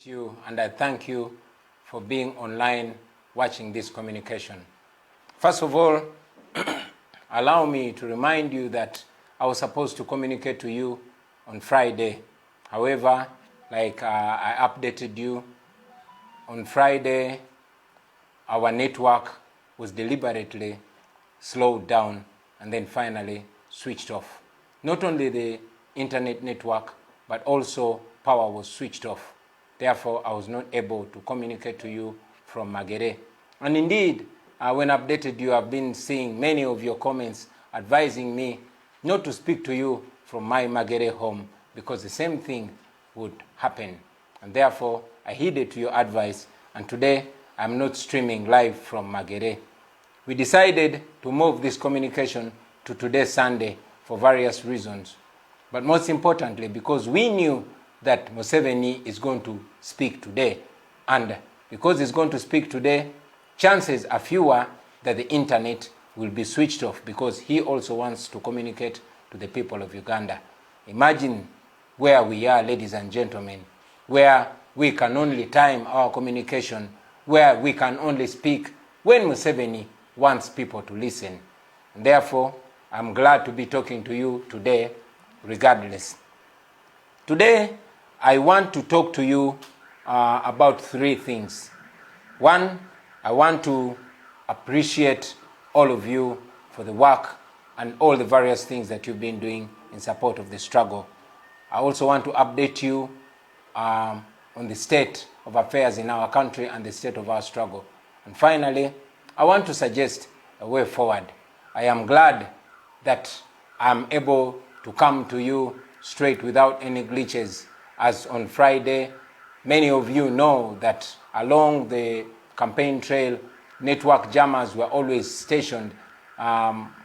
You and I thank you for being online watching this communication. First of all, allow me to remind you that I was supposed to communicate to you on Friday. However, like I updated you, on Friday our network was deliberately slowed down and then finally switched off. Not only the internet network, but also power was switched off. Therefore, I was not able to communicate to you from Magere. And indeed, when updated you, I've been seeing many of your comments advising me not to speak to you from my Magere home because the same thing would happen. And therefore, I heeded to your advice, and today I'm not streaming live from Magere. We decided to move this communication to today, Sunday, for various reasons. But most importantly, because we knew that Museveni is going to speak today. And because he's going to speak today, chances are fewer that the internet will be switched off because he also wants to communicate to the people of Uganda. Imagine where we are, ladies and gentlemen, where we can only time our communication, where we can only speak when Museveni wants people to listen. And therefore, I'm glad to be talking to you today, regardless. Today, I want to talk to you about three things. One, I want to appreciate all of you for the work and all the various things that you've been doing in support of the struggle. I also want to update you on the state of affairs in our country and the state of our struggle. And finally, I want to suggest a way forward. I am glad that I'm able to come to you straight without any glitches. As on Friday, many of you know that along the campaign trail, network jammers were always stationed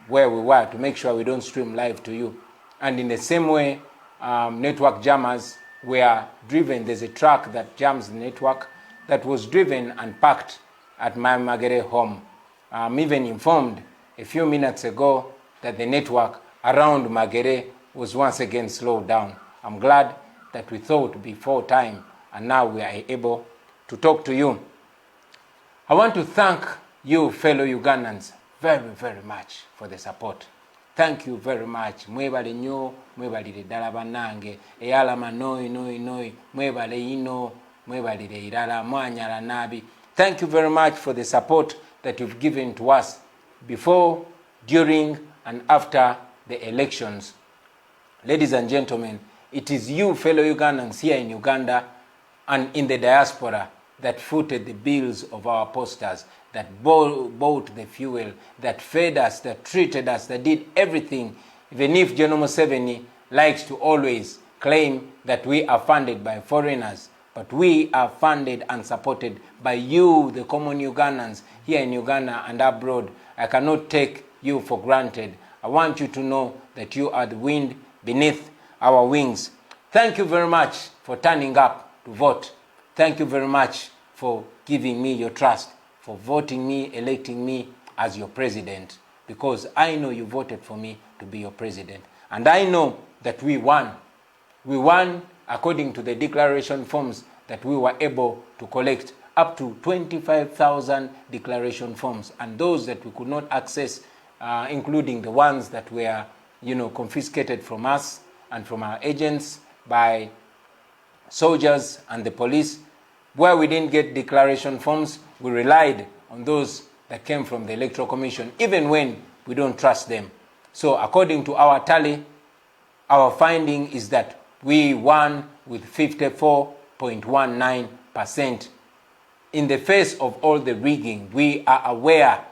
where we were to make sure we don't stream live to you. And in the same way, network jammers were driven. There's a truck that jams the network that was driven and parked at my Magere home. I'm even informed a few minutes ago that the network around Magere was once again slowed down. I'm glad that we thought before time, and now we are able to talk to you. I want to thank you, fellow Ugandans, very, very much for the support. Thank you very much. Mwebale nyo, mwebale dala banange, eyalama noi, mwebale ino, mwebale irala mwanyala nabi. Thank you very much for the support that you've given to us before, during, and after the elections. Ladies and gentlemen, it is you, fellow Ugandans here in Uganda and in the diaspora, that footed the bills of our posters, that bought the fuel, that fed us, that treated us, that did everything. Even if General Museveni likes to always claim that we are funded by foreigners, but we are funded and supported by you, the common Ugandans, here in Uganda and abroad. I cannot take you for granted. I want you to know that you are the wind beneath our wings. Thank you very much for turning up to vote. Thank you very much for giving me your trust, for voting me, electing me as your president, because I know you voted for me to be your president. And I know that we won. We won according to the declaration forms that we were able to collect, up to 25,000 declaration forms, and those that we could not access, including the ones that were, confiscated from us and from our agents by soldiers and the police. Where we didn't get declaration forms, we relied on those that came from the Electoral Commission, even when we don't trust them. So according to our tally, our finding is that we won with 54.19%. In the face of all the rigging, we are aware,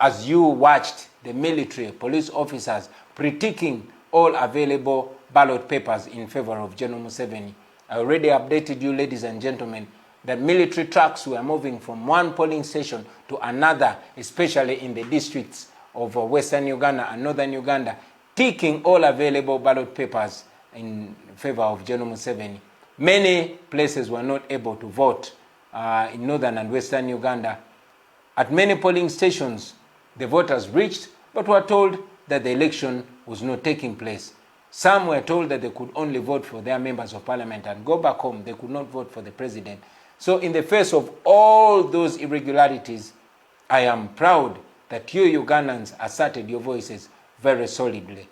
as you watched the military, police officers critiquing all available ballot papers in favor of General Museveni. I already updated you, ladies and gentlemen, that military trucks were moving from one polling station to another, especially in the districts of Western Uganda and Northern Uganda, taking all available ballot papers in favor of General Museveni. Many places were not able to vote in Northern and Western Uganda. At many polling stations, the voters reached, but were told that the election was not taking place. Some were told that they could only vote for their members of parliament and go back home. They could not vote for the president. So in the face of all those irregularities, I am proud that you Ugandans asserted your voices very solidly.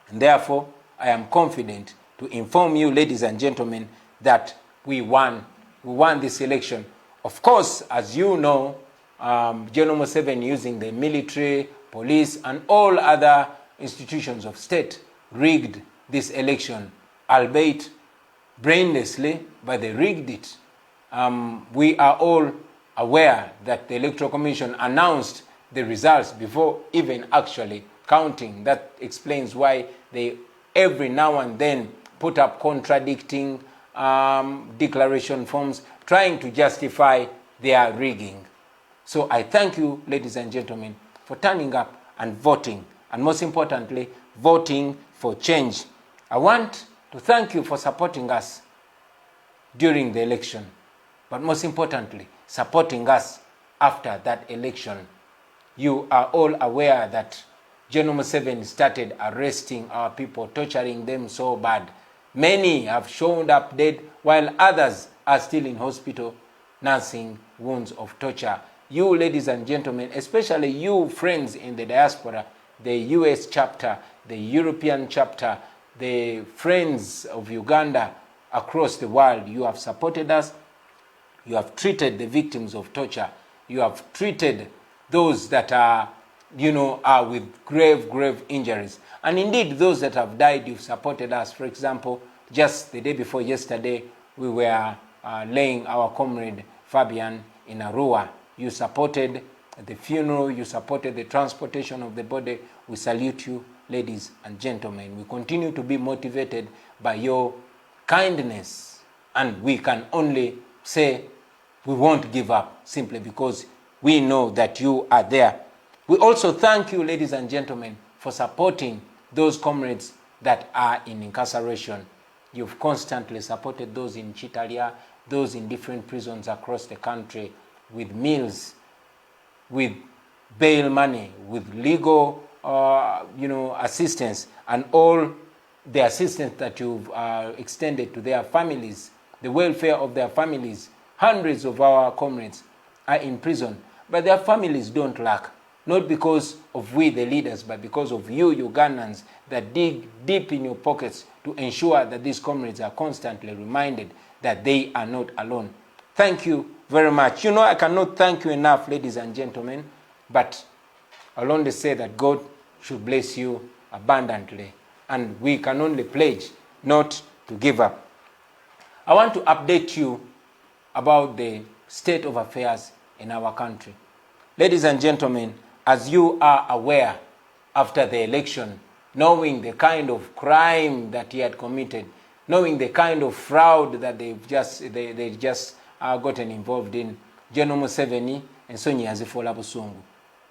And therefore, I am confident to inform you, ladies and gentlemen, that we won. We won this election. Of course, as you know, General Museveni, using the military, police, and all other institutions of state, rigged this election, albeit brainlessly, but they rigged it. We are all aware that the Electoral Commission announced the results before even actually counting. That explains why they every now and then put up contradicting declaration forms trying to justify their rigging. So I thank you, ladies and gentlemen, for turning up and voting, and most importantly, voting for change. I want to thank you for supporting us during the election, but most importantly, supporting us after that election. You are all aware that General Museveni started arresting our people, torturing them so bad. Many have shown up dead, while others are still in hospital, nursing wounds of torture. You, ladies and gentlemen, especially you friends in the diaspora, the US chapter, the European chapter, the friends of Uganda across the world, you have supported us. You have treated the victims of torture. You have treated those that are with grave injuries. And indeed, those that have died, you've supported us. For example, just the day before yesterday, we were laying our comrade Fabian in Arua. You supported the funeral. You supported the transportation of the body. We salute you, ladies and gentlemen. We continue to be motivated by your kindness. And we can only say we won't give up simply because we know that you are there. We also thank you, ladies and gentlemen, for supporting those comrades that are in incarceration. You've constantly supported those in Chitalia, those in different prisons across the country, with meals, with bail money, with legal assistance, and all the assistance that you've extended to their families, the welfare of their families. Hundreds of our comrades are in prison, but their families don't lack. Not because of we, the leaders, but because of you, Ugandans, that dig deep in your pockets to ensure that these comrades are constantly reminded that they are not alone. Thank you very much. I cannot thank you enough, ladies and gentlemen, but I'll only say that God should bless you abundantly, and we can only pledge not to give up. I want to update you about the state of affairs in our country. Ladies and gentlemen, as you are aware, after the election, knowing the kind of crime that he had committed, knowing the kind of fraud that they just gotten involved in, General Museveni and Sonia Zifola Busungu,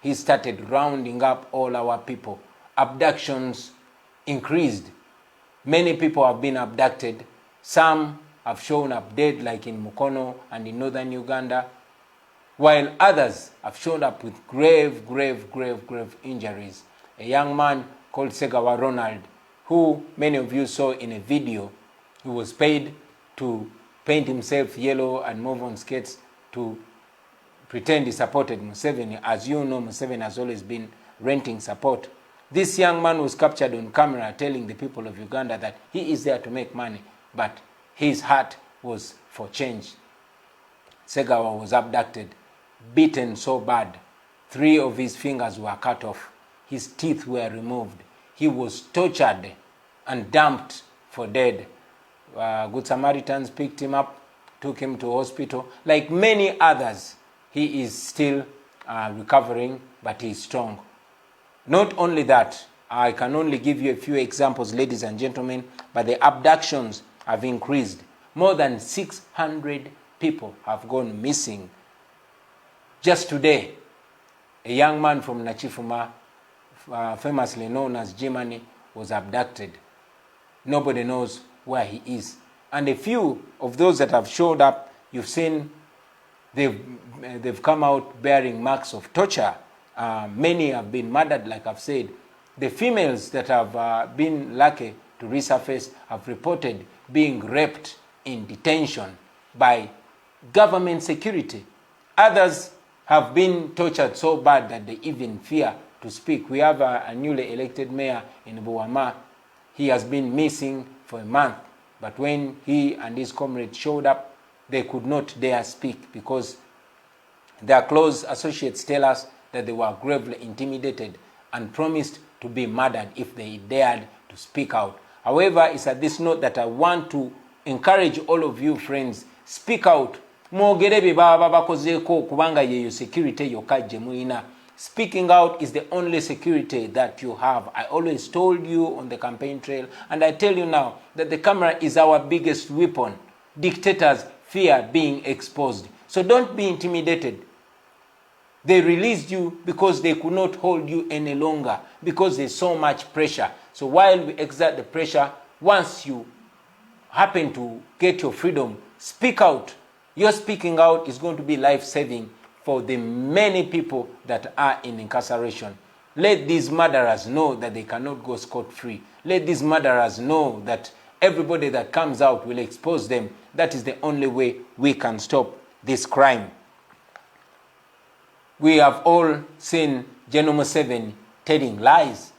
he started rounding up all our people. Abductions increased. Many people have been abducted. Some have shown up dead, like in Mukono and in northern Uganda, while others have shown up with grave injuries. A young man called Segawa Ronald, who many of you saw in a video, who was paid to paint himself yellow and move on skates to pretend he supported Museveni. As you know, Museveni has always been renting support. This young man was captured on camera telling the people of Uganda that he is there to make money, but his heart was for change. Segawa was abducted, beaten so bad. 3 of his fingers were cut off. His teeth were removed. He was tortured and dumped for dead. Good Samaritans picked him up, took him to hospital. Like many others, he is still recovering, but he is strong. Not only that, I can only give you a few examples, ladies and gentlemen, but the abductions have increased. More than 600 people have gone missing. Just today, a young man from Nachifuma, famously known as Jimani, was abducted. Nobody knows where he is. And a few of those that have showed up, you've seen they've come out bearing marks of torture. Many have been murdered, like I've said. The females that have been lucky to resurface, have reported being raped in detention by government security. Others have been tortured so bad that they even fear to speak. We have a newly elected mayor in Buama. He has been missing for a month, but when he and his comrades showed up, they could not dare speak because their close associates tell us that they were gravely intimidated and promised to be murdered if they dared to speak out. However, it's at this note that I want to encourage all of you friends, speak out. Security Speaking out is the only security that you have. I always told you on the campaign trail, and I tell you now, that the camera is our biggest weapon. Dictators fear being exposed. So don't be intimidated. They released you because they could not hold you any longer, because there's so much pressure. So while we exert the pressure, once you happen to get your freedom, speak out. Your speaking out is going to be life-saving for the many people that are in incarceration. Let these murderers know that they cannot go scot-free. Let these murderers know that everybody that comes out will expose them. That is the only way we can stop this crime. We have all seen General Museveni telling lies.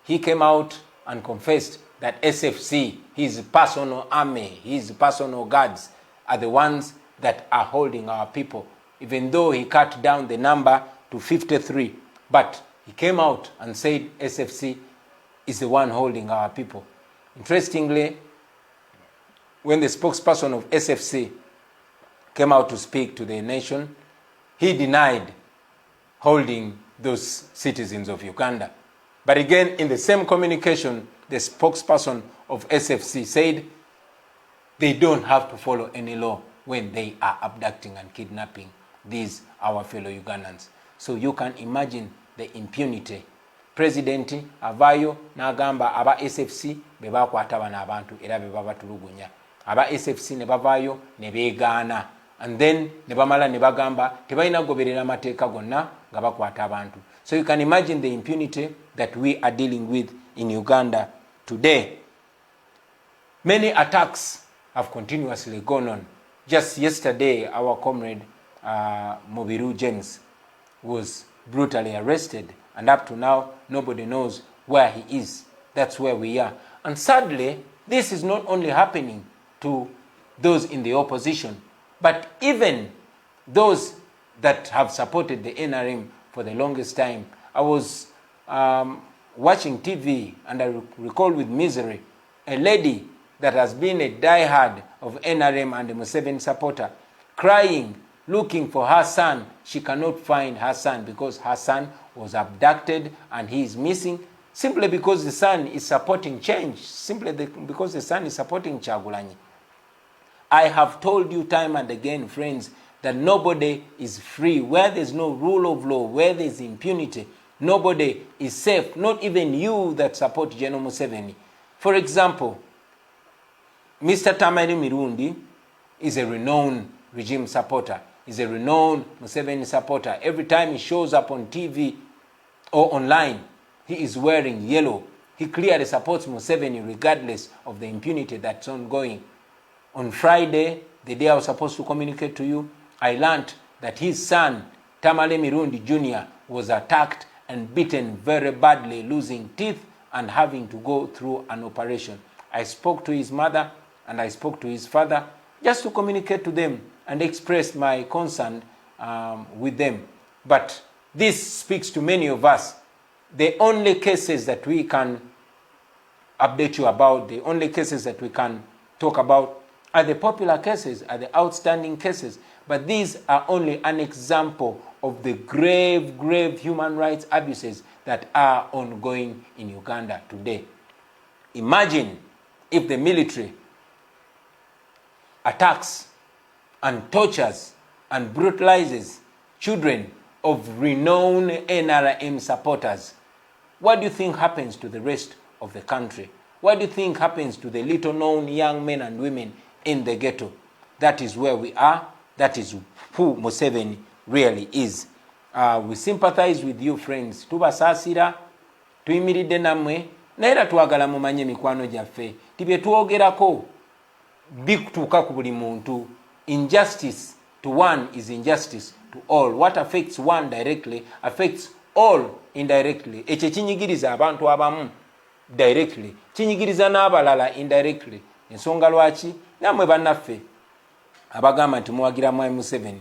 He came out and confessed that SFC, his personal army, his personal guards, are the ones that are holding our people, even though he cut down the number to 53. But he came out and said SFC is the one holding our people. Interestingly, when the spokesperson of SFC came out to speak to the nation, he denied holding those citizens of Uganda. But again, in the same communication, the spokesperson of SFC said they don't have to follow any law when they are abducting and kidnapping these our fellow Ugandans. So you can imagine the impunity. President avayo nagamba aba SFC bebakwata bana abantu era bebabatulugunya. Aba SFC ne bavayo ne begaana, and then ne bamala ne bagamba tebalina goberera mateeka gonna nga bakwata abantu. So you can imagine the impunity that we are dealing with in Uganda today. Many attacks have continuously gone on. Just yesterday, our comrade Mobiru James was brutally arrested, and up to now, nobody knows where he is. That's where we are. And sadly, this is not only happening to those in the opposition, but even those that have supported the NRM for the longest time. I was watching TV, and I recall with misery a lady that has been a diehard of NRM and a Museveni supporter, crying, looking for her son. She cannot find her son because her son was abducted and he is missing, simply because the son is supporting change, because the son is supporting Chagulanyi. I have told you time and again, friends, that nobody is free. Where there's no rule of law, where there's impunity, nobody is safe, not even you that support General Museveni. For example, Mr. Tamari Mirundi is a renowned regime supporter. He's a renowned Museveni supporter. Every time he shows up on TV or online, he is wearing yellow. He clearly supports Museveni regardless of the impunity that's ongoing. On Friday, the day I was supposed to communicate to you, I learned that his son, Tamale Mirundi Jr., was attacked and beaten very badly, losing teeth and having to go through an operation. I spoke to his mother and I spoke to his father just to communicate to them and express my concern with them. But this speaks to many of us. The only cases that we can update you about, the only cases that we can talk about are the popular cases, are the outstanding cases. But these are only an example of the grave, grave human rights abuses that are ongoing in Uganda today. Imagine if the military attacks and tortures and brutalizes children of renowned NRM supporters. What do you think happens to the rest of the country? What do you think happens to the little known young men and women in the ghetto? That is where we are. That is who Museveni really is. We sympathize with you, friends. Tubasasira, tuyimiridde namwe, naye era twagala mumanye mikwano gyaffe ti bye twogerako bikutuuka ku buli muntu. Injustice to one is injustice to all. What affects one directly affects all indirectly. Ekyo kinyigiriza abantu abamu directly, kinyigiriza n'abalala indirectly. Ensonga lwaki namwe bannaffe abagamba nti muwagira Mwami Museveni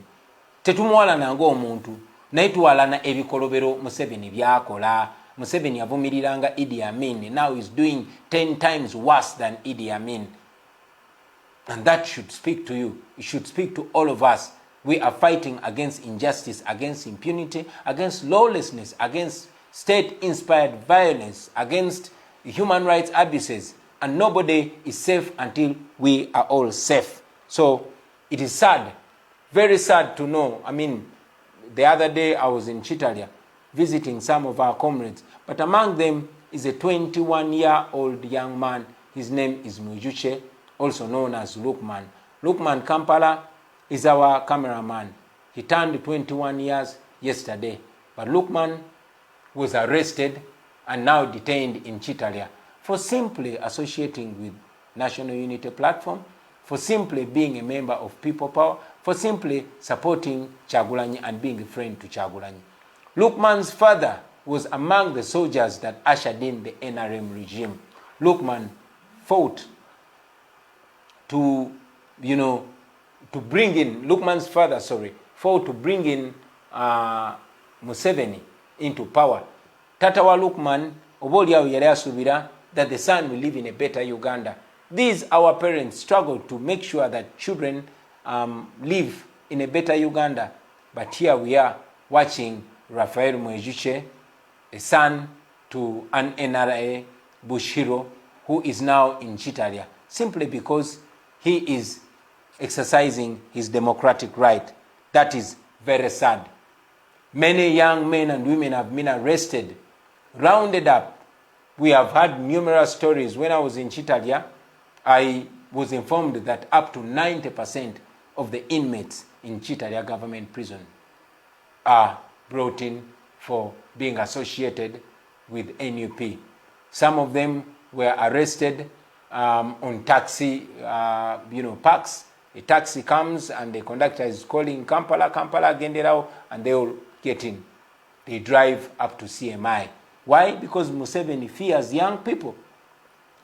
tetumuwalana ng'omuntu naye tuwalana ebikolobero Museveni byakola. Museveni yavumiriranga Idi Amin, now he's doing 10 times worse than Idi Amin. And that should speak to you. It should speak to all of us. We are fighting against injustice, against impunity, against lawlessness, against state-inspired violence, against human rights abuses. And nobody is safe until we are all safe. So it is sad, very sad to know. I mean, the other day I was in Chitalia visiting some of our comrades, but among them is a 21-year-old young man. His name is Mujuche, also known as Lukman. Lukman Kampala is our cameraman. He turned 21 years yesterday. But Lukman was arrested and now detained in Chitalia for simply associating with National Unity Platform, for simply being a member of People Power, for simply supporting Kyagulanyi and being a friend to Kyagulanyi. Lukman's father was among the soldiers that ushered in the NRM regime. Lukman fought to, to bring in, Lukman's father, fought to bring in Museveni into power. Tata wa Lukman, oboliawo yali asubira that the son will live in a better Uganda. These, our parents, struggled to make sure that children live in a better Uganda. But here we are watching Raphael Mwejuche, a son to an NRA Bushiro, who is now in Chitalia, simply because he is exercising his democratic right. That is very sad. Many young men and women have been arrested, rounded up. We have had numerous stories. When I was in Chitalia, I was informed that up to 90% of the inmates in Chitalia government prison are brought in for being associated with NUP. Some of them were arrested on taxi, parks. A taxi comes and the conductor is calling Kampala, Genderao, and they all get in. They drive up to CMI. Why? Because Museveni fears young people.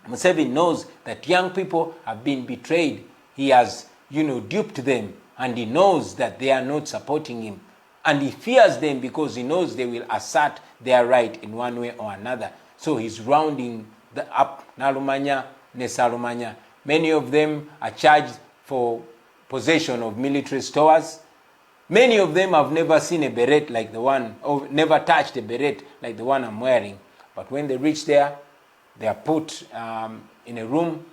Museveni knows that young people have been betrayed. He has, duped them, and he knows that they are not supporting him. And he fears them because he knows they will assert their right in one way or another. So he's rounding up Nalumanya, Nesalumanya. Many of them are charged for possession of military stores. Many of them have never seen a beret like the one, or never touched a beret like the one I'm wearing. But when they reach there, they are put in a room,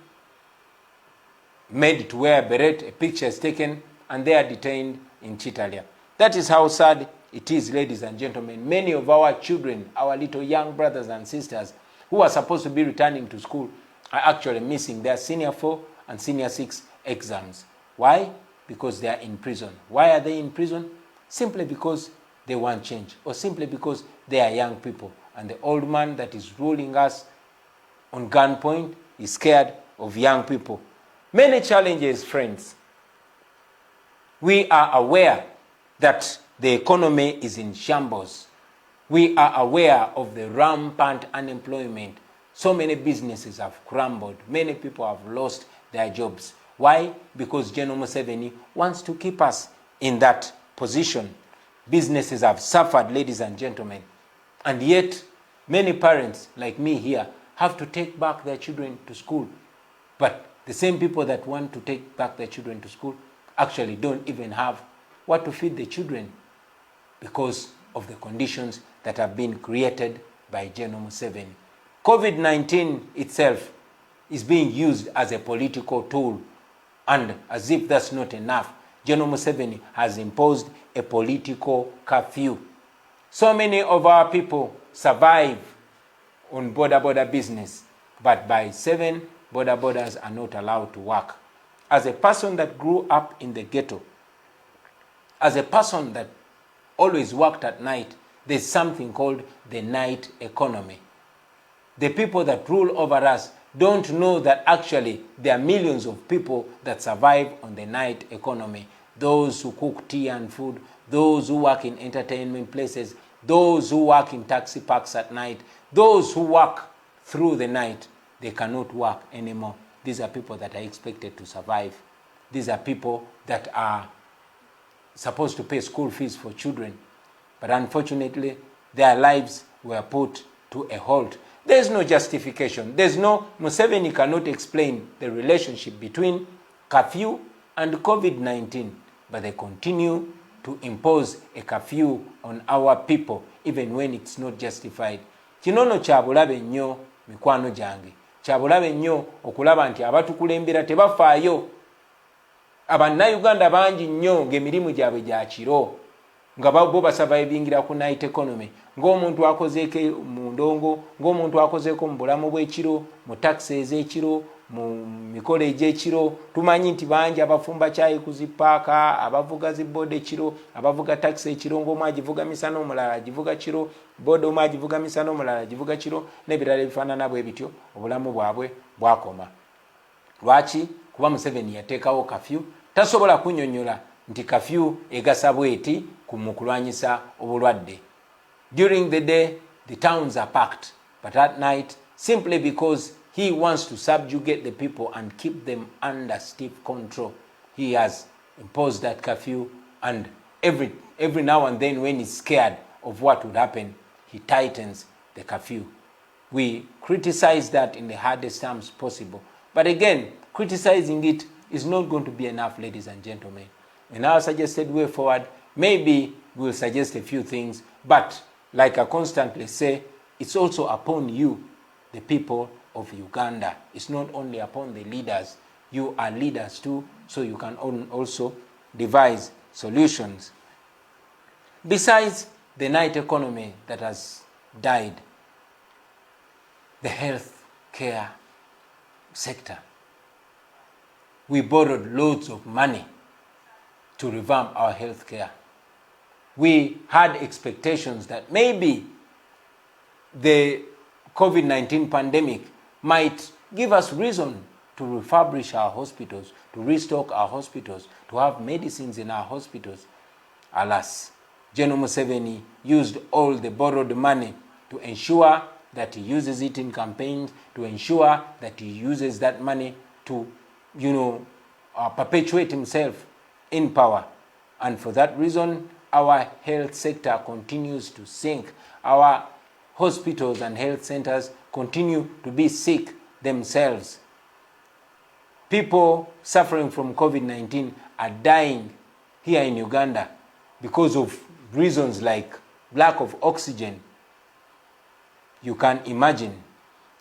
made to wear a beret, a picture is taken, and they are detained in Chitalia. That is how sad it is, ladies and gentlemen. Many of our children, our little young brothers and sisters, who are supposed to be returning to school, are actually missing their senior 4 and senior 6 exams. Why? Because they are in prison. Why are they in prison? Simply because they want change, or simply because they are young people. And the old man that is ruling us on gunpoint is scared of young people. Many challenges, friends. We are aware that the economy is in shambles. We are aware of the rampant unemployment. So many businesses have crumbled. Many people have lost their jobs. Why? Because General Museveni wants to keep us in that position. Businesses have suffered, ladies and gentlemen. And yet, many parents, like me here, have to take back their children to school. But the same people that want to take back their children to school actually don't even have what to feed the children because of the conditions that have been created by General Museveni. COVID-19 itself is being used as a political tool, and as if that's not enough, General Museveni has imposed a political curfew. So many of our people survive on border business, but by 7, borders are not allowed to work. As a person that grew up in the ghetto, as a person that always worked at night, there's something called the night economy. the people that rule over us don't know that actually there are millions of people that survive on the night economy. Those who cook tea and food, those who work in entertainment places, those who work in taxi parks at night, those who work through the night, they cannot work anymore. These are people that are expected to survive. These are people that are supposed to pay school fees for children. But unfortunately, their lives were put to a halt. There's no justification. Museveni cannot explain the relationship between curfew and COVID-19, but they continue to impose a curfew on our people, even when it's not justified. Kinono kyabulabe nnyo mikwano gyange. Kyabulabe nnyo okulaba nti abatukulembera tebafaayo. Abannayuganda bangi nnyo ng'emirimu gyabwe gya kiro, nga bo basurvivingira ku night economy, ng'omuntu akozeeko mu ndongo, ng'omuntu akozeeko mu bulamu bw'ekiro, mu taxi ez'ekiro, mu mikolo egy'ekiro. Tumanyi nti bangi abafumba kyayi ku zipaaka, abavuga zibooda ekiro, abavuga taxi ekiro, ng'omu agivuga misana omulala agivuga kiro, booda omu agivuga misana omulala agivuga kiro, n'ebirala ebifaanana bwe bityo. Obulamu bwabwe bwakoma. Lwaki? Kuba Museveni yateekawo kafyu. Tasobola kunnyonnyola nti kafyu egasa bweti mu kulwanyisa obulwadde. During the day, the towns are packed, but at night, simply because he wants to subjugate the people and keep them under stiff control, he has imposed that curfew, and every now and then when he's scared of what would happen, he tightens the curfew. We criticize that in the hardest terms possible. But again, criticizing it is not going to be enough, ladies and gentlemen. In our suggested way forward, maybe we'll suggest a few things, but like I constantly say, it's also upon you, the people of Uganda. It's not only upon the leaders. You are leaders too, so you can also devise solutions. Besides the night economy that has died, the health care sector, we borrowed loads of money to revamp our health care. We had expectations that maybe the COVID-19 pandemic might give us reason to refurbish our hospitals, to restock our hospitals, to have medicines in our hospitals. Alas, General Museveni used all the borrowed money to ensure that he uses it in campaigns, to ensure that he uses that money to, perpetuate himself in power. And for that reason, our health sector continues to sink. Our hospitals and health centers continue to be sick themselves. People suffering from COVID-19 are dying here in Uganda because of reasons like lack of oxygen. You can imagine,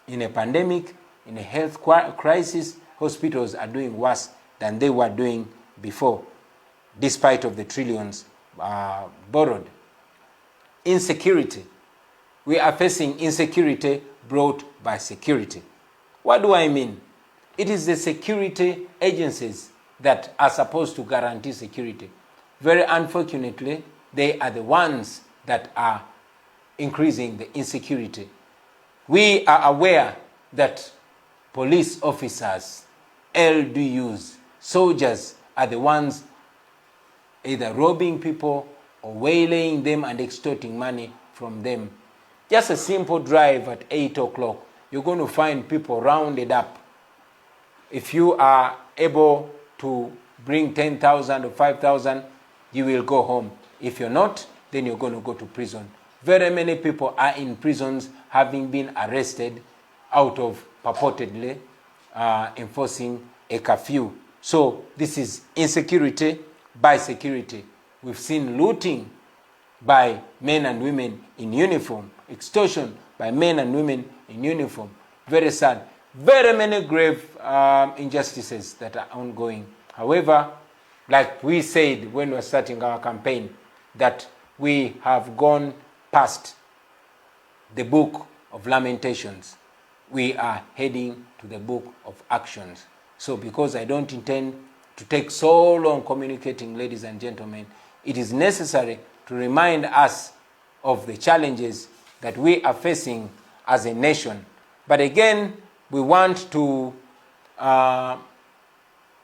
in a pandemic, in a health crisis, hospitals are doing worse than they were doing before, despite of the trillions borrowed. Insecurity. We are facing insecurity brought by security. What do I mean? It is the security agencies that are supposed to guarantee security. Very unfortunately, they are the ones that are increasing the insecurity. We are aware that police officers, LDUs, soldiers are the ones either robbing people or waylaying them and extorting money from them. Just a simple drive at 8 o'clock, you're going to find people rounded up. If you are able to bring 10,000 or 5,000, you will go home. If you're not, then you're going to go to prison. Very many people are in prisons having been arrested out of purportedly enforcing a curfew. So this is insecurity by security. We've seen looting by men and women in uniform, extortion by men and women in uniform. Very sad. Very many grave injustices that are ongoing. However, like we said when we were starting our campaign, that we have gone past the book of lamentations. We are heading to the book of actions. So because I don't intend to take so long communicating, ladies and gentlemen, it is necessary to remind us of the challenges that we are facing as a nation. But again, we want to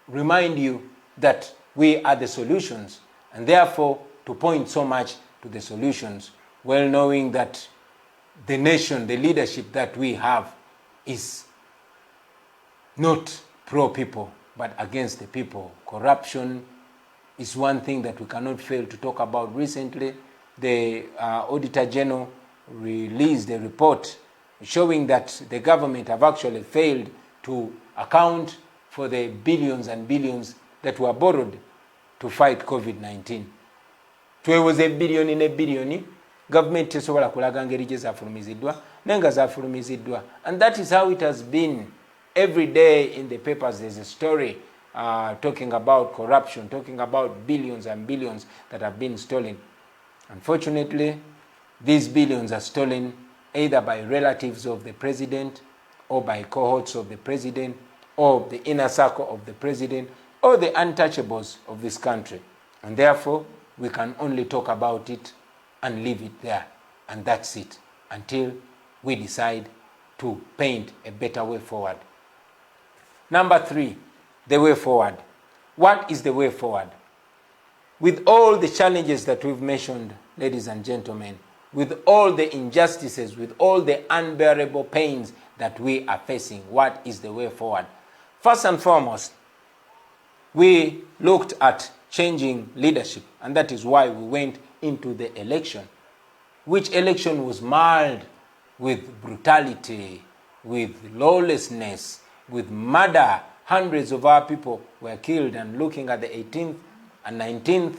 remind you that we are the solutions, and therefore to point so much to the solutions, well knowing that the nation, the leadership that we have is not pro-people, but against the people. Corruption is one thing that we cannot fail to talk about. Recently, the Auditor General released a report showing that the government have actually failed to account for the billions and billions that were borrowed to fight COVID-19. Twewoze billion in a billion, government tesobola kulaga ngeri gye zaafulumiziddwa nenga zaafulumiziddwa. And that is how it has been. Every day in the papers there's a story talking about corruption, talking about billions and billions that have been stolen. Unfortunately, these billions are stolen either by relatives of the president, or by cohorts of the president, or the inner circle of the president, or the untouchables of this country. And therefore, we can only talk about it and leave it there. And that's it, until we decide to paint a better way forward. Number 3, the way forward. What is the way forward? With all the challenges that we've mentioned, ladies and gentlemen, with all the injustices, with all the unbearable pains that we are facing, what is the way forward? First and foremost, we looked at changing leadership, and that is why we went into the election, which election was marred with brutality, with lawlessness, with murder. Hundreds of our people were killed, and looking at the 18th and 19th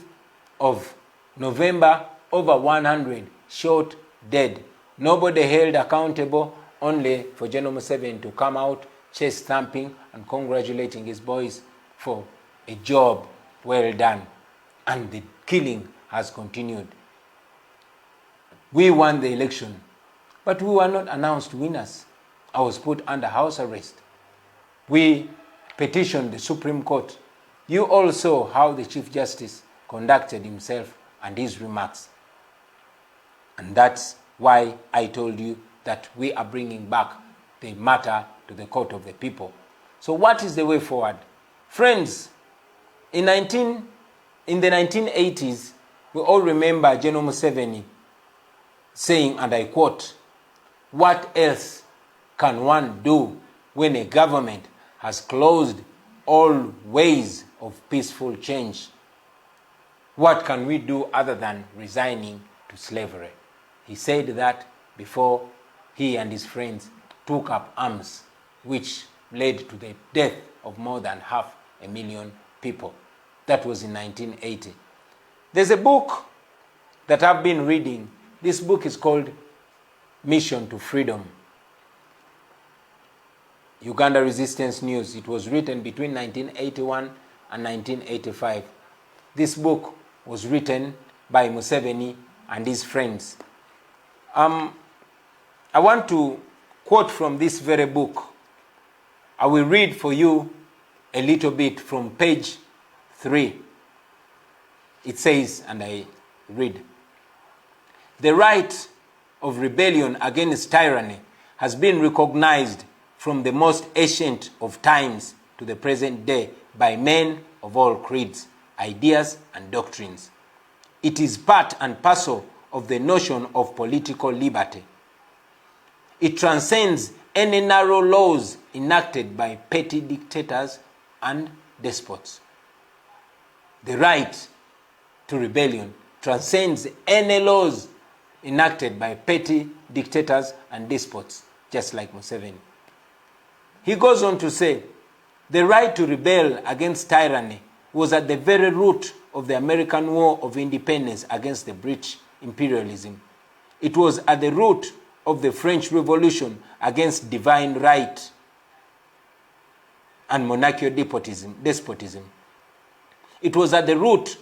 of November, over 100 shot dead. Nobody held accountable, only for General Museveni to come out chest thumping and congratulating his boys for a job well done. And the killing has continued. We won the election, but we were not announced winners. I was put under house arrest. We petitioned the Supreme Court. You all saw how the Chief Justice conducted himself and his remarks. And that's why I told you that we are bringing back the matter to the court of the people. So what is the way forward? Friends, in the 1980s, we all remember General Museveni saying, and I quote, "What else can one do when a government has closed all ways of peaceful change? What can we do other than resigning to slavery?" He said that before he and his friends took up arms, which led to the death of more than 500,000 people. That was in 1980. There's a book that I've been reading. This book is called Mission to Freedom, Uganda Resistance News. It was written between 1981 and 1985. This book was written by Museveni and his friends. I want to quote from this very book. I will read for you a little bit from page 3. It says, and I read, "The right of rebellion against tyranny has been recognized from the most ancient of times to the present day by men of all creeds, ideas, and doctrines. It is part and parcel of the notion of political liberty. It transcends any narrow laws enacted by petty dictators and despots." The right to rebellion transcends any laws enacted by petty dictators and despots, just like Museveni. He goes on to say, "The right to rebel against tyranny was at the very root of the American War of Independence against the British imperialism. It was at the root of the French Revolution against divine right and monarchical despotism. It was at the root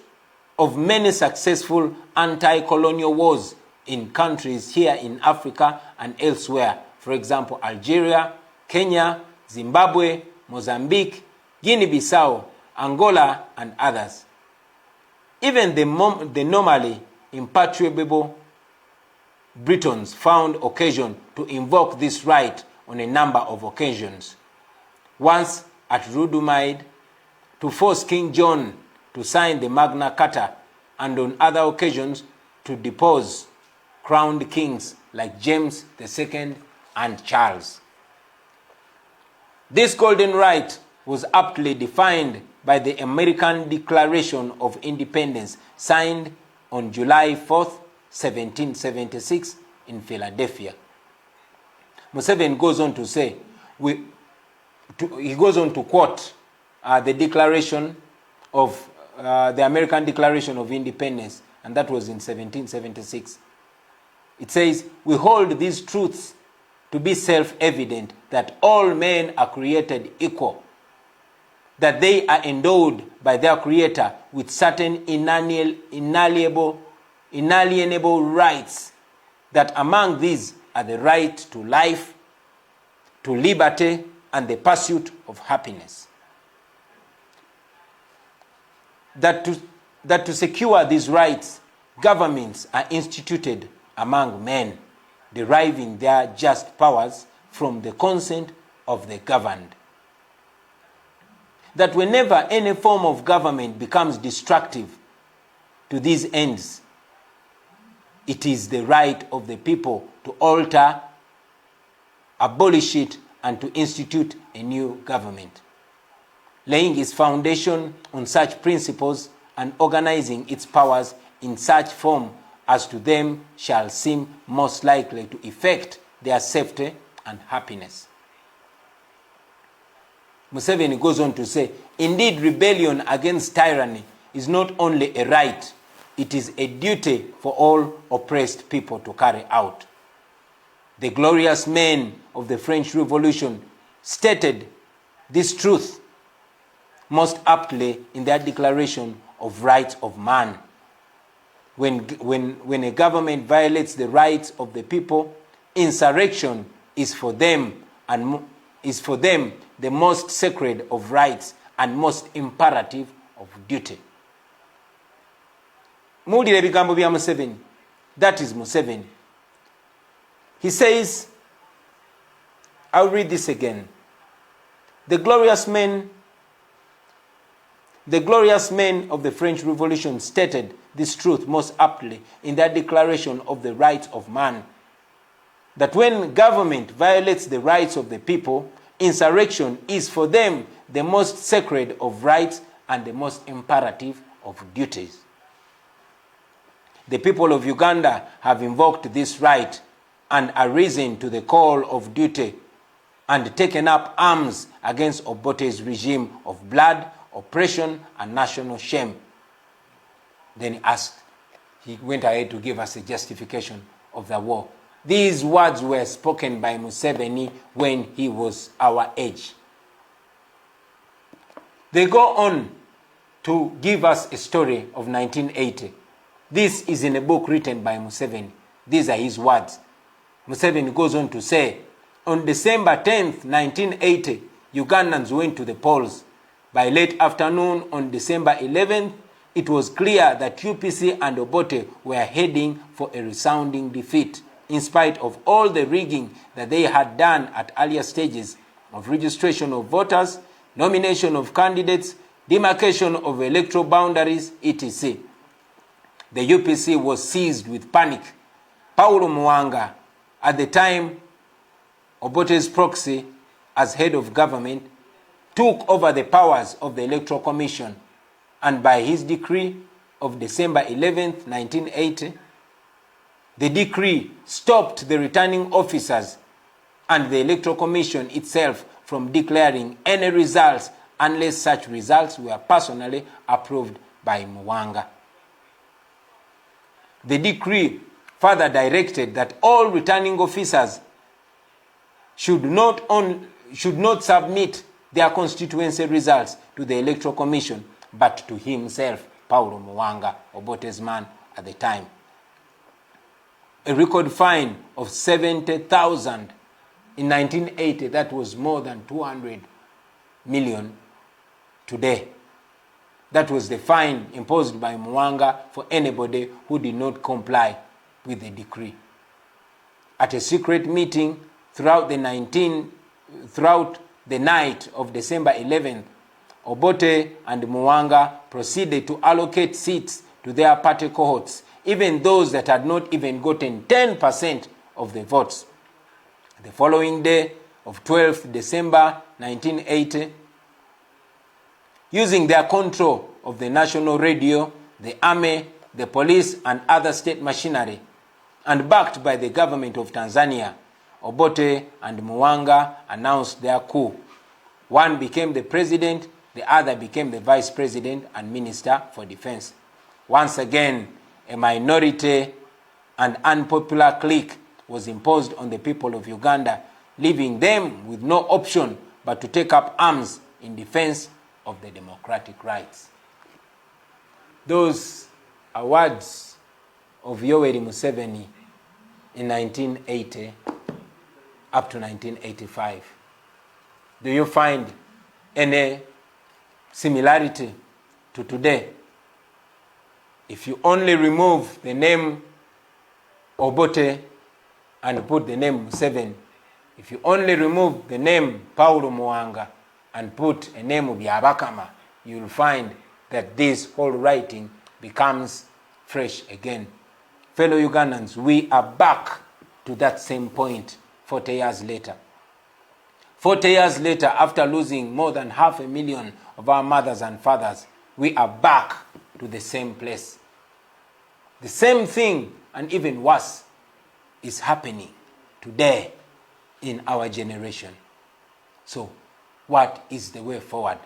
of many successful anti-colonial wars in countries here in Africa and elsewhere. For example, Algeria, Kenya, Zimbabwe, Mozambique, Guinea-Bissau, Angola, and others. Even the normally imperturbable Britons found occasion to invoke this right on a number of occasions. Once at Rudumaid, to force King John to sign the Magna Carta, and on other occasions to depose crowned kings like James II and Charles. This golden right was aptly defined by the American Declaration of Independence signed on July 4th, 1776 in Philadelphia. Museveni goes on to say, he goes on to quote the Declaration of the American Declaration of Independence, and that was in 1776. It says, "We hold these truths to be self-evident, that all men are created equal, that they are endowed by their Creator with certain inalienable rights, that among these are the right to life, to liberty, and the pursuit of happiness. That to secure these rights, governments are instituted among men, deriving their just powers from the consent of the governed. That whenever any form of government becomes destructive to these ends, it is the right of the people to alter, abolish it, and to institute a new government, laying its foundation on such principles and organizing its powers in such form as to them shall seem most likely to effect their safety and happiness." Museveni goes on to say, "Indeed, rebellion against tyranny is not only a right, it is a duty for all oppressed people to carry out. The glorious men of the French Revolution stated this truth most aptly in their Declaration of Rights of Man. When a government violates the rights of the people, insurrection is for them the most sacred of rights and most imperative of duty." Muwulire ebigambo bya Museveni. That is Museveni. He says, I'll read this again. The glorious men of the French Revolution stated this truth most aptly in their Declaration of the Rights of Man, that when government violates the rights of the people, insurrection is for them the most sacred of rights and the most imperative of duties. The people of Uganda have invoked this right and arisen to the call of duty and taken up arms against Obote's regime of blood, oppression, and national shame. Then he went ahead to give us a justification of the war. These words were spoken by Museveni when he was our age. They go on to give us a story of 1980. This is in a book written by Museveni. These are his words. Museveni goes on to say, on December 10th, 1980, Ugandans went to the polls. By late afternoon on December 11th, it was clear that UPC and Obote were heading for a resounding defeat, in spite of all the rigging that they had done at earlier stages of registration of voters, nomination of candidates, demarcation of electoral boundaries, etc. The UPC was seized with panic. Paulo Muwanga, at the time Obote's proxy as head of government, took over the powers of the Electoral Commission, and by his decree of December 11th, 1980, the decree stopped the returning officers and the Electoral Commission itself from declaring any results unless such results were personally approved by Muwanga. The decree further directed that all returning officers should not submit their constituency results to the Electoral Commission, but to himself, Paulo Muwanga, Obote's man at the time. A record fine of 70,000 in 1980, that was more than 200 million today. That was the fine imposed by Muwanga for anybody who did not comply with the decree. At a secret meeting throughout the night of December 11th, Obote and Muwanga proceeded to allocate seats to their party cohorts, even those that had not even gotten 10% of the votes. The following day of 12th December 1980, using their control of the national radio, the army, the police, and other state machinery, and backed by the government of Tanzania, Obote and Muwanga announced their coup. One became the president, the other became the vice president and minister for defense. Once again, a minority and unpopular clique was imposed on the people of Uganda, leaving them with no option but to take up arms in defense of the democratic rights. Those are words of Yoweri Museveni in 1980 up to 1985. Do you find any similarity to today? If you only remove the name Obote and put the name Museveni, if you only remove the name Paulo Muwanga and put a name of Byabakama, you will find that this whole writing becomes fresh again. Fellow Ugandans, we are back to that same point 40 years later. 40 years later, after losing more than 500,000 of our mothers and fathers, we are back to the same place. The same thing, and even worse, is happening today in our generation. So, what is the way forward?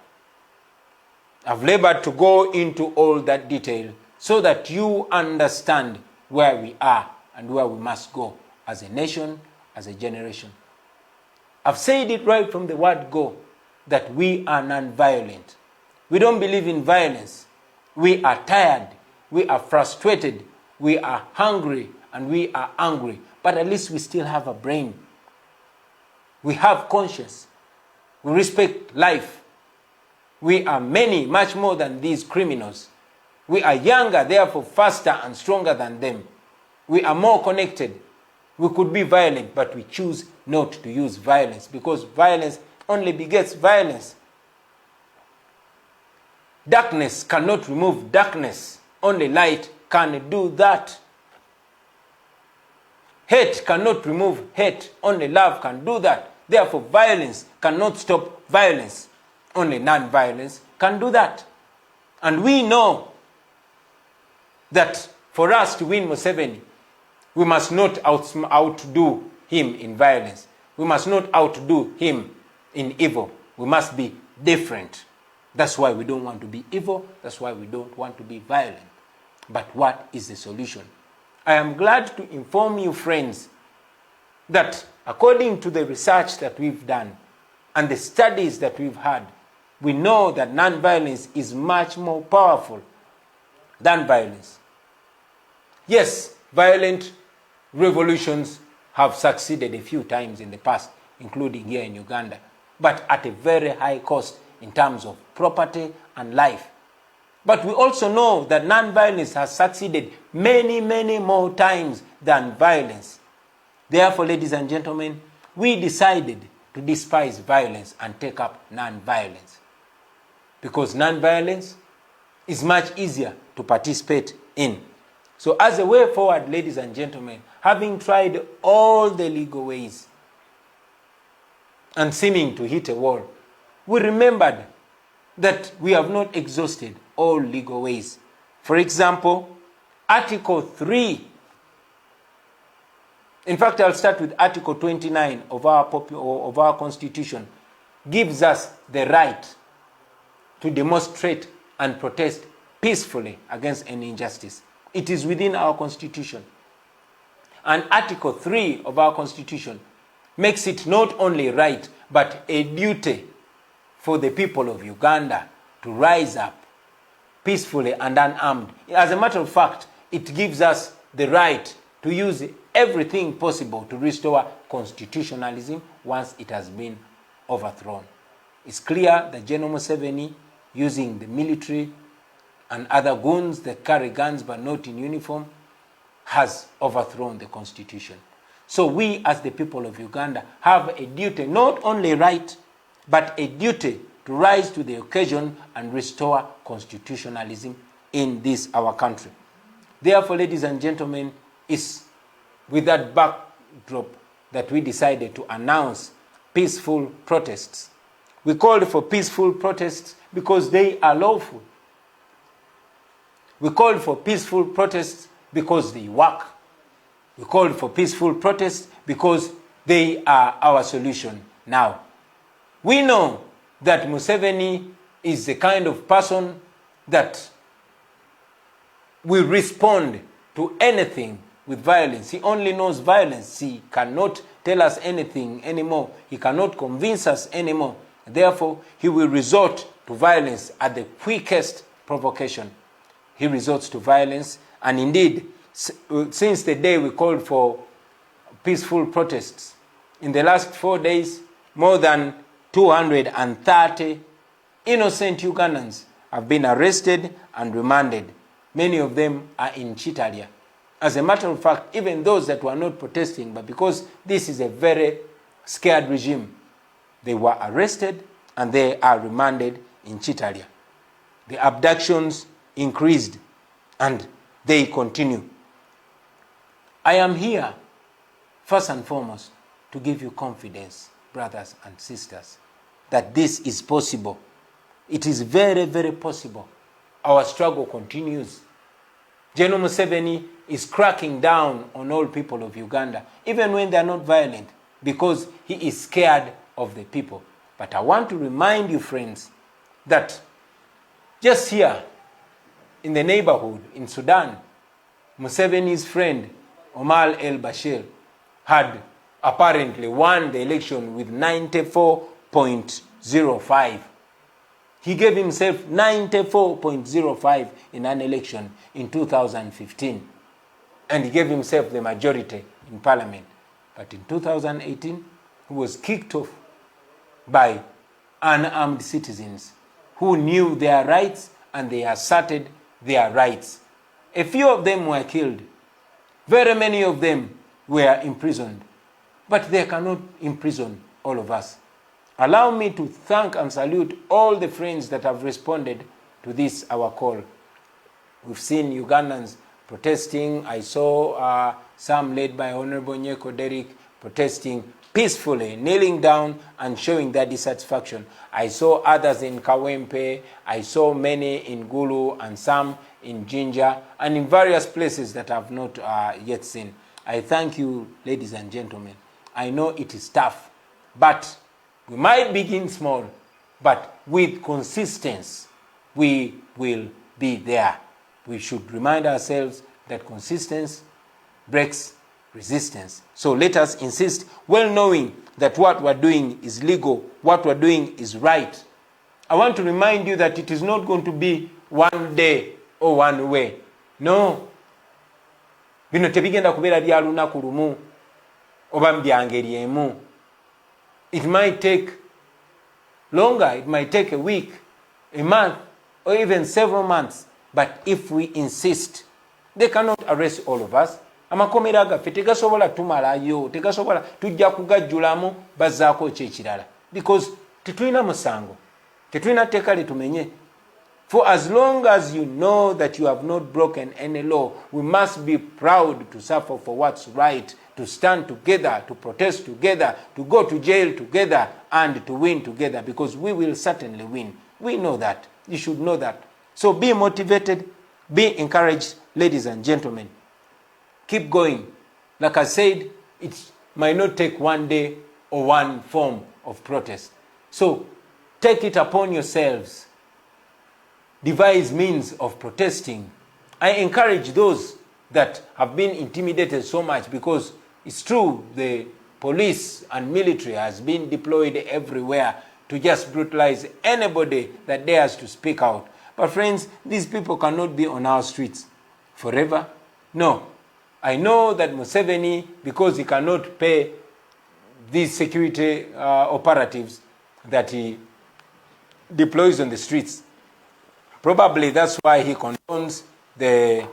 I've labored to go into all that detail so that you understand where we are and where we must go as a nation, as a generation. I've said it right from the word go that we are non-violent. We don't believe in violence. We are tired. We are frustrated. We are hungry and we are angry. But at least we still have a brain. We have conscience. We respect life. We are many, much more than these criminals. We are younger, therefore faster and stronger than them. We are more connected. We could be violent, but we choose not to use violence because violence only begets violence. Darkness cannot remove darkness. Only light can do that. Hate cannot remove hate. Only love can do that. Therefore, violence cannot stop violence. Only non-violence can do that. And we know that for us to win Museveni, we must not outdo him in violence. We must not outdo him in evil. We must be different. That's why we don't want to be evil. That's why we don't want to be violent. But what is the solution? I am glad to inform you, friends, that according to the research that we've done and the studies that we've had, we know that non-violence is much more powerful than violence. Yes, violent revolutions have succeeded a few times in the past, including here in Uganda, but at a very high cost in terms of property and life. But we also know that non-violence has succeeded many, many more times than violence. Therefore, ladies and gentlemen, we decided to despise violence and take up non-violence. Because non-violence is much easier to participate in. So as a way forward, ladies and gentlemen, having tried all the legal ways and seeming to hit a wall, we remembered that we have not exhausted all legal ways. For example, Article 3. In fact, I'll start with Article 29 of our Constitution. Gives us the right to demonstrate and protest peacefully against any injustice. It is within our Constitution. And Article 3 of our Constitution makes it not only right, but a duty for the people of Uganda to rise up peacefully and unarmed. As a matter of fact, it gives us the right to use everything possible to restore constitutionalism once it has been overthrown. It's clear that General Museveni, using the military and other goons that carry guns but not in uniform, has overthrown the constitution. So we as the people of Uganda have a duty, not only right, but a duty to rise to the occasion and restore constitutionalism in this our country. Therefore, ladies and gentlemen, it's with that backdrop that we decided to announce peaceful protests. We called for peaceful protests because they are lawful. We called for peaceful protests because they work. We called for peaceful protests because they are our solution now. We know that Museveni is the kind of person that will respond to anything with violence. He only knows violence. He cannot tell us anything anymore. He cannot convince us anymore. Therefore, he will resort to violence at the quickest provocation. He resorts to violence, and indeed, since the day we called for peaceful protests, in the last 4 days, more than 230 innocent Ugandans have been arrested and remanded. Many of them are in Chitalia. As a matter of fact, even those that were not protesting, but because this is a very scared regime, they were arrested and they are remanded in Chitalia. The abductions increased and they continue. I am here, first and foremost, to give you confidence, brothers and sisters, that this is possible. It is very, very possible. Our struggle continues. General Museveni is cracking down on all people of Uganda, even when they are not violent, because he is scared of the people. But I want to remind you, friends, that just here in the neighborhood in Sudan, Museveni's friend Omar el-Bashir had apparently won the election with 94.05. He gave himself 94.05 in an election in 2015. And he gave himself the majority in parliament. But in 2018, he was kicked off by unarmed citizens who knew their rights and they asserted their rights. A few of them were killed. Very many of them were imprisoned. But they cannot imprison all of us. Allow me to thank and salute all the friends that have responded to this, our call. We've seen Ugandans protesting. I saw some led by Honorable Nyeko Derrick protesting peacefully, kneeling down and showing their dissatisfaction. I saw others in Kawempe. I saw many in Gulu and some in Jinja and in various places that I have not yet seen. I thank you, ladies and gentlemen. I know it is tough, but we might begin small, but with consistency, we will be there. We should remind ourselves that consistency breaks resistance. So let us insist, well knowing that what we're doing is legal, what we're doing is right. I want to remind you that it is not going to be one day or one way. No. Bino tebigenda kubeera bya lunaku lumu oba bya ngeri emu. It might take longer, it might take a week, a month, or even several months. But if we insist, they cannot arrest all of us. Amakomera gaffe tegasobola tumalayo, tegasobola tujja kugajjulamu bazzaako ekyekirala. Because tetulina musango, tetulina tteeka litumenye. For as long as you know that you have not broken any law, we must be proud to suffer for what's right, to stand together, to protest together, to go to jail together, and to win together, because we will certainly win. We know that. You should know that. So be motivated, be encouraged, ladies and gentlemen. Keep going. Like I said, it might not take one day or one form of protest. So take it upon yourselves. Devise means of protesting. I encourage those that have been intimidated so much, because it's true, the police and military has been deployed everywhere to just brutalize anybody that dares to speak out. But friends, these people cannot be on our streets forever. No. I know that Museveni, because he cannot pay these security operatives that he deploys on the streets, probably that's why he condones the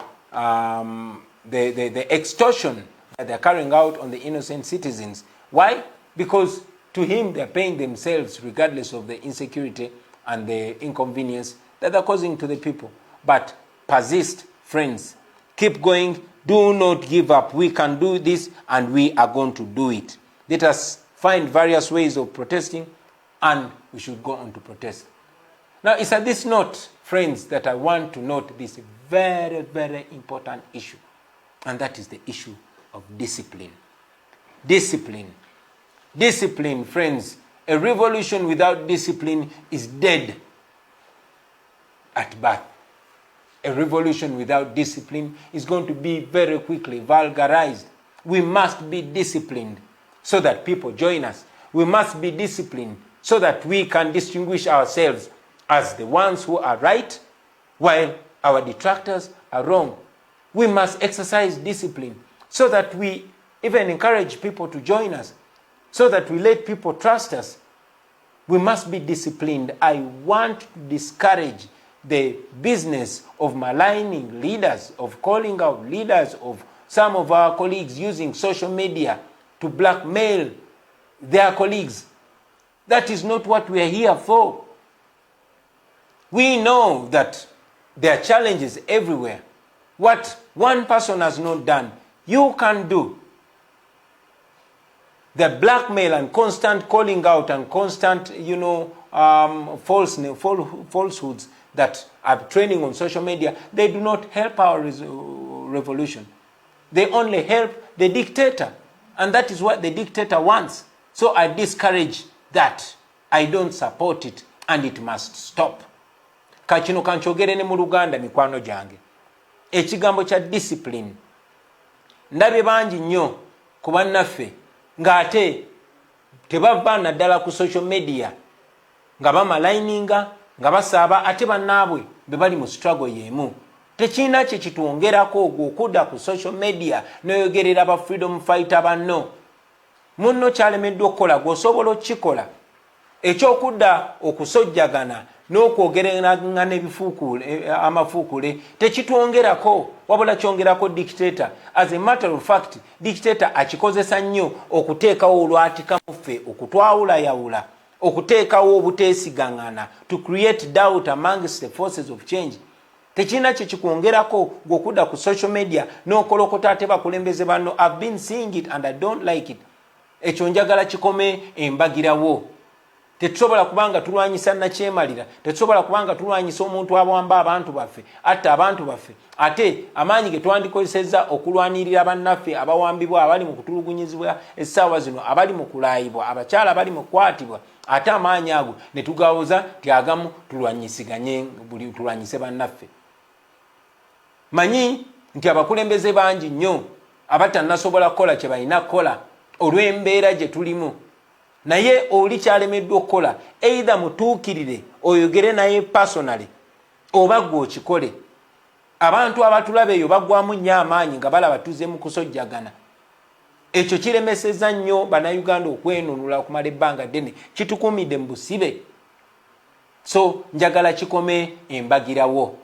extortion that they're carrying out on the innocent citizens. Why? Because to him, they're paying themselves regardless of the insecurity and the inconvenience that they're causing to the people. But persist, friends. Keep going. Do not give up. We can do this, and we are going to do it. Let us find various ways of protesting, and we should go on to protest. Now, it's at this note, friends, that I want to note this very, very important issue, and that is the issue of discipline. Discipline. Discipline, friends. A revolution without discipline is dead at birth. A revolution without discipline is going to be very quickly vulgarized. We must be disciplined so that people join us. We must be disciplined so that we can distinguish ourselves as the ones who are right, while our detractors are wrong. We must exercise discipline so that we even encourage people to join us, so that we let people trust us. We must be disciplined. I want to discourage the business of maligning leaders, of calling out leaders, of some of our colleagues using social media to blackmail their colleagues. That is not what we are here for. We know that there are challenges everywhere. What one person has not done, you can do. The blackmail and constant calling out and constant, falsehoods that are training on social media, they do not help our revolution. They only help the dictator. And that is what the dictator wants. So I discourage that. I don't support it, and it must stop. Kachino kanchogere ne mu Uganda mikwano jange. Ekigambo kya discipline. Ndabe bangi nnyo ku bannaffe ng'ate tebava naddala ku social media nga bamalininga nga basaaba ate bannaabwe be bali mu struggle y'emu. Tekina kye kitwongerako okudda ku social media n'oyogerera ba freedom fighter banno. Munno kyalemeddwa okukola gw'osobola okikola. Ekyokudda okusojjagana n'okwogereranga n'ebifuukule amafuukule tekitwongerako, wabula kyongerako dictator. As a matter of fact, dictator akikozesa nnyo okuteekawo olwatika muffe, okutwawulayawula, okuteekawo obuteesigangana, to create doubt amongst the forces of change. Tekina kye kikwongerako gw'okudda ku social media n'okolokota ate bakulembeze banno. I've been seeing it and I don't like it. Ekyo njagala kikome embagirawo. Tetusobola kubanga tulwanyisa nakyemalira, tetusobola kubanga tulwanyisa omuntu abawamba abantu baffe, atta abantu baffe, ate amaanyi ge twandikozesezza okulwanirira bannaffe abawambibwa, abali mu kutulugunyizibwa essaawa zino, abali mu kulaayibwa, abakyala abali mu kukwatibwa, ate amaanyi ago ne tugawoza ti agamu tulwanyisiganye, buli tulwanyise bannaffe. Manyi nti abakulembeze bangi nnyo abatannasobola kukola kye balina kukola olw'embeera gye tulimu. Naye oli kyalemeddwa okukola, either mutuukirire oyogere naye personally oba gwe okikole. Abantu abatulaba eyo bagwamu nnyo amaanyi nga balaba tuzze mu kusojjagana. Ekyo kiremesezza nnyo bannayuganda okwenunula okumala ebbanga ddene, kitukuumidde mu busibe. So njagala kikome embagirawo,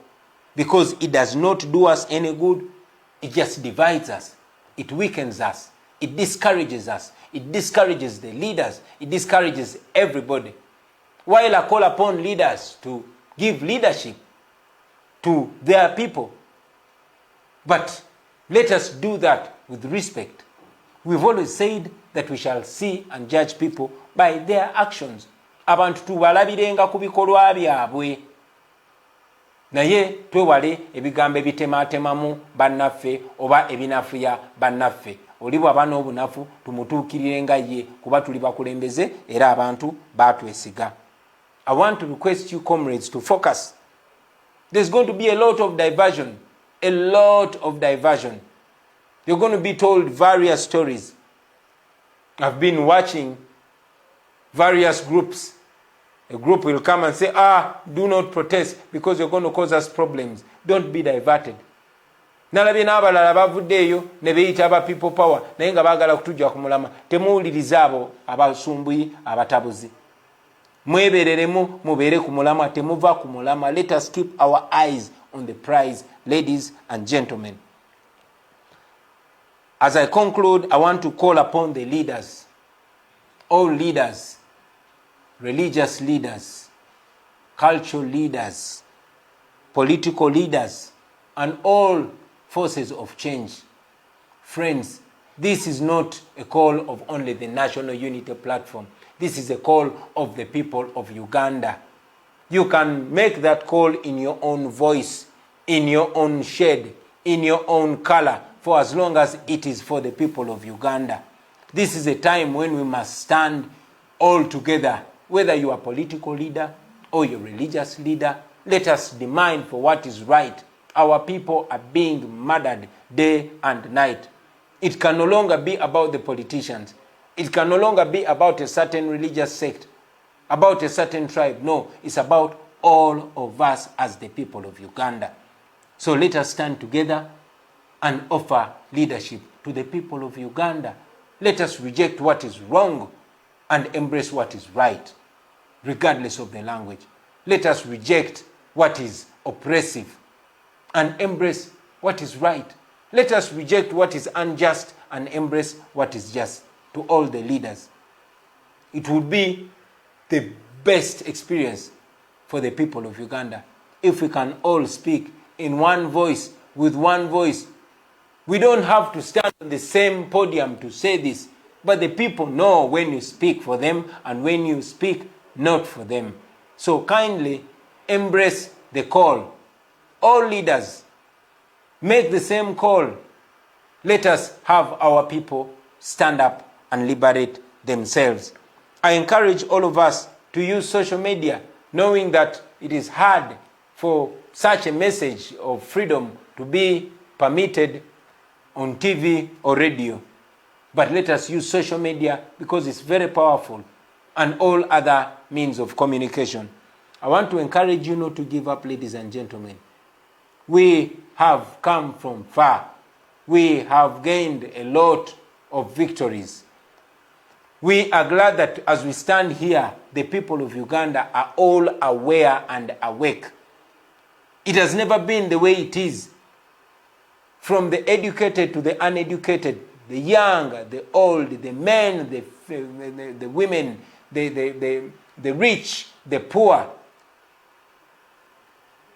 because it does not do us any good. It just divides us, it weakens us, it discourages us. It discourages the leaders. It discourages everybody. While I call upon leaders to give leadership to their people. But let us do that with respect. We've always said that we shall see and judge people by their actions. Abantu tubalabirenga ku bikolwa byabwe. Naye twewale ebigambo ebitematemamu bannaffe oba ebinafuya bannaffe. Oli bw'aba n'obunafu tumutuukirire nga ye, kuba tuli bakulembeze era abantu batwesiga. I want to request you comrades to focus. There's going to be a lot of diversion. A lot of diversion. You're going to be told various stories. I've been watching various groups. A group will come and say, do not protest because you're going to cause us problems. Don't be diverted. Nalabye n'abalala bavuddeeyo ne beeyita aba people power naye nga baagala kutujja ku mulama. Temuwuliriza abo abasumbuyi abatabuzi. Mwebereremu mubeere ku mulama, temuva ku mulama. Let us keep our eyes on the prize, ladies and gentlemen. As I conclude, I want to call upon the leaders, all leaders, religious leaders, cultural leaders, political leaders, and all forces of change. Friends, this is not a call of only the National Unity Platform. This is a call of the people of Uganda. You can make that call in your own voice, in your own shade, in your own color, for as long as it is for the people of Uganda. This is a time when we must stand all together, whether you are a political leader or you're a religious leader. Let us demand for what is right. Our people are being murdered day and night. It can no longer be about the politicians. It can no longer be about a certain religious sect, about a certain tribe. No, it's about all of us as the people of Uganda. So let us stand together and offer leadership to the people of Uganda. Let us reject what is wrong and embrace what is right, regardless of the language. Let us reject what is oppressive and embrace what is right. Let us reject what is unjust and embrace what is just. To all the leaders, it would be the best experience for the people of Uganda if we can all speak in one voice, with one voice. We don't have to stand on the same podium to say this, but the people know when you speak for them and when you speak not for them. So kindly embrace the call. All leaders, make the same call. Let us have our people stand up and liberate themselves. I encourage all of us to use social media, knowing that it is hard for such a message of freedom to be permitted on TV or radio. But let us use social media because it's very powerful, and all other means of communication. I want to encourage you not to give up, ladies and gentlemen. We have come from far. We have gained a lot of victories. We are glad that as we stand here, the people of Uganda are all aware and awake. It has never been the way it is. From the educated to the uneducated, the young, the old, the men, the women, the rich, the poor,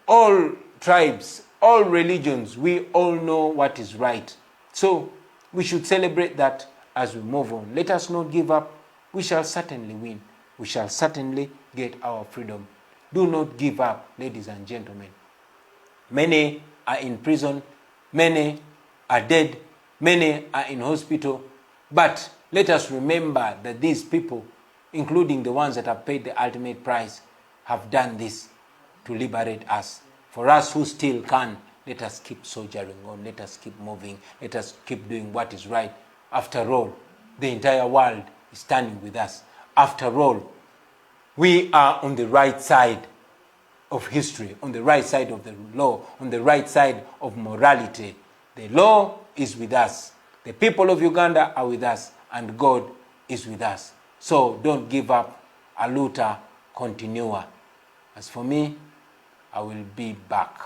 all tribes, all religions, we all know what is right. So we should celebrate that as we move on. Let us not give up. We shall certainly win. We shall certainly get our freedom. Do not give up, ladies and gentlemen. Many are in prison. Many are dead. Many are in hospital. But let us remember that these people, including the ones that have paid the ultimate price, have done this to liberate us. For us who still can, let us keep soldiering on. Let us keep moving. Let us keep doing what is right. After all, the entire world is standing with us. After all, we are on the right side of history, on the right side of the law, on the right side of morality. The law is with us. The people of Uganda are with us, and God is with us. So don't give up. A luta continua. As for me, I will be back.